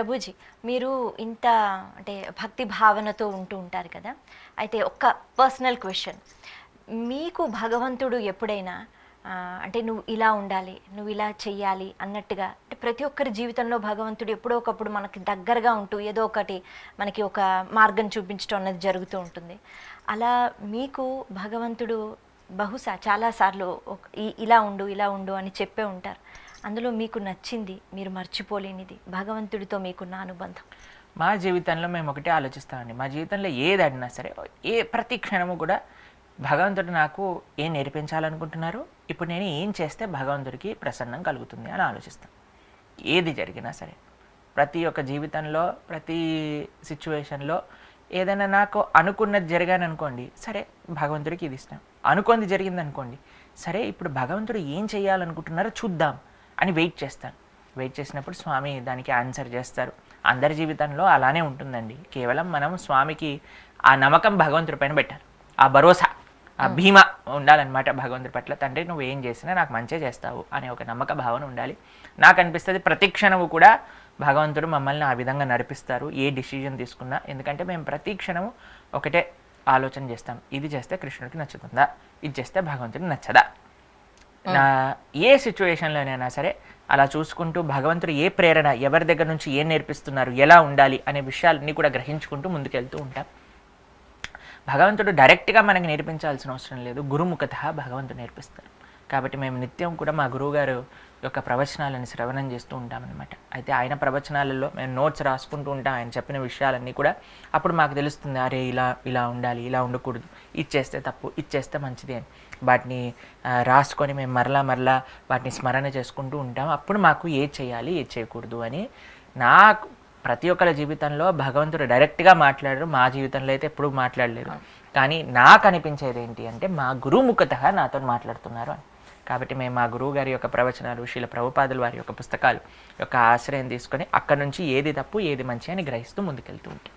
ప్రభుజీ, మీరు ఇంత అంటే భక్తి భావనతో ఉంటూ ఉంటారు కదా. అయితే ఒక్క పర్సనల్ క్వశ్చన్, మీకు భగవంతుడు ఎప్పుడైనా అంటే నువ్వు ఇలా ఉండాలి, నువ్వు ఇలా చెయ్యాలి అన్నట్టుగా, అంటే ప్రతి ఒక్కరి జీవితంలో భగవంతుడు ఎప్పుడో ఒకప్పుడు మనకి దగ్గరగా ఉంటూ ఏదో ఒకటి మనకి ఒక మార్గం చూపించడం అన్నది జరుగుతూ ఉంటుంది. అలా మీకు భగవంతుడు బహుశా చాలాసార్లు ఇలా ఉండు అని చెప్పే ఉంటారు. అందులో మీకు నచ్చింది, మీరు మర్చిపోలేనిది, భగవంతుడితో మీకున్న అనుబంధం? మా జీవితంలో మేము ఒకటే ఆలోచిస్తామండి. మా జీవితంలో ఏది అడినా సరే, ప్రతి క్షణము కూడా భగవంతుడు నాకు ఏం నేర్పించాలనుకుంటున్నారు, ఇప్పుడు నేను ఏం చేస్తే భగవంతుడికి ప్రసన్నం కలుగుతుంది అని ఆలోచిస్తాను. ఏది జరిగినా సరే, ప్రతి ఒక్క జీవితంలో ప్రతి సిచ్యువేషన్లో ఏదైనా నాకు అనుకున్నది జరిగాను అనుకోండి, సరే భగవంతుడికి ఇది ఇష్టం. అనుకుంది జరిగింది అనుకోండి, సరే ఇప్పుడు భగవంతుడు ఏం చేయాలనుకుంటున్నారో చూద్దాం అని వెయిట్ చేస్తాను. వెయిట్ చేసినప్పుడు స్వామి దానికి ఆన్సర్ చేస్తారు. అందరి జీవితంలో అలానే ఉంటుందండి. కేవలం మనం స్వామికి ఆ నమ్మకం భగవంతుడి పైన పెట్టాలి, ఆ భరోసా, ఆ భీమా ఉండాలన్నమాట భగవంతుడి పట్ల. తండ్రి నువ్వు ఏం చేసినా నాకు మంచిగా చేస్తావు అనే ఒక నమ్మక భావన ఉండాలి. నాకు అనిపిస్తుంది ప్రతి క్షణము కూడా భగవంతుడు మమ్మల్ని ఆ విధంగా నడిపిస్తారు, ఏ డిసిజన్ తీసుకున్నా. ఎందుకంటే మేము ప్రతి క్షణము ఒకటే ఆలోచన చేస్తాం, ఇది చేస్తే కృష్ణుడికి నచ్చుతుందా, ఇది చేస్తే భగవంతుడికి నచ్చదా. నా ఏ సిచ్యువేషన్లోనైనా సరే అలా చూసుకుంటూ భగవంతుడు ఏ ప్రేరణ, ఎవరి దగ్గర నుంచి ఏం నేర్పిస్తున్నారు, ఎలా ఉండాలి అనే విషయాలన్నీ కూడా గ్రహించుకుంటూ ముందుకెళ్తూ ఉంటాం. భగవంతుడు డైరెక్ట్గా మనకి నేర్పించాల్సిన అవసరం లేదు, గురుముఖత భగవంతుడు నేర్పిస్తారు. కాబట్టి మేము నిత్యం కూడా మా గురువుగారు యొక్క ప్రవచనాలను శ్రవణం చేస్తూ ఉంటామన్నమాట. అయితే ఆయన ప్రవచనాలలో మేము నోట్స్ రాసుకుంటూ ఉంటాం, ఆయన చెప్పిన విషయాలన్నీ కూడా. అప్పుడు మాకు తెలుస్తుంది, అరే ఇలా ఉండాలి, ఇలా ఉండకూడదు, ఇది చేస్తే తప్పు, ఇది చేస్తే మంచిది అని. వాటిని రాసుకొని మేము మరలా వాటిని స్మరణ చేసుకుంటూ ఉంటాం. అప్పుడు మాకు ఏది చేయాలి, ఏది చేయకూడదు అని. నాకు ప్రతి ఒక్కరి జీవితంలో భగవంతుడు డైరెక్ట్గా మాట్లాడరు, మా జీవితంలో అయితే ఎప్పుడూ మాట్లాడలేదు. కానీ నాకు అనిపించేది ఏంటి అంటే మా గురుముఖత నాతో మాట్లాడుతున్నారు అని. కాబట్టి మేము మా గురువు గారి యొక్క ప్రవచనాలు, శ్రీల ప్రభుపాదుల వారి యొక్క పుస్తకాలు యొక్క ఆశ్రయం తీసుకొని అక్కడ నుంచి ఏది తప్పు ఏది మంచి అని గ్రహిస్తూ ముందుకెళ్తూ ఉంటాం.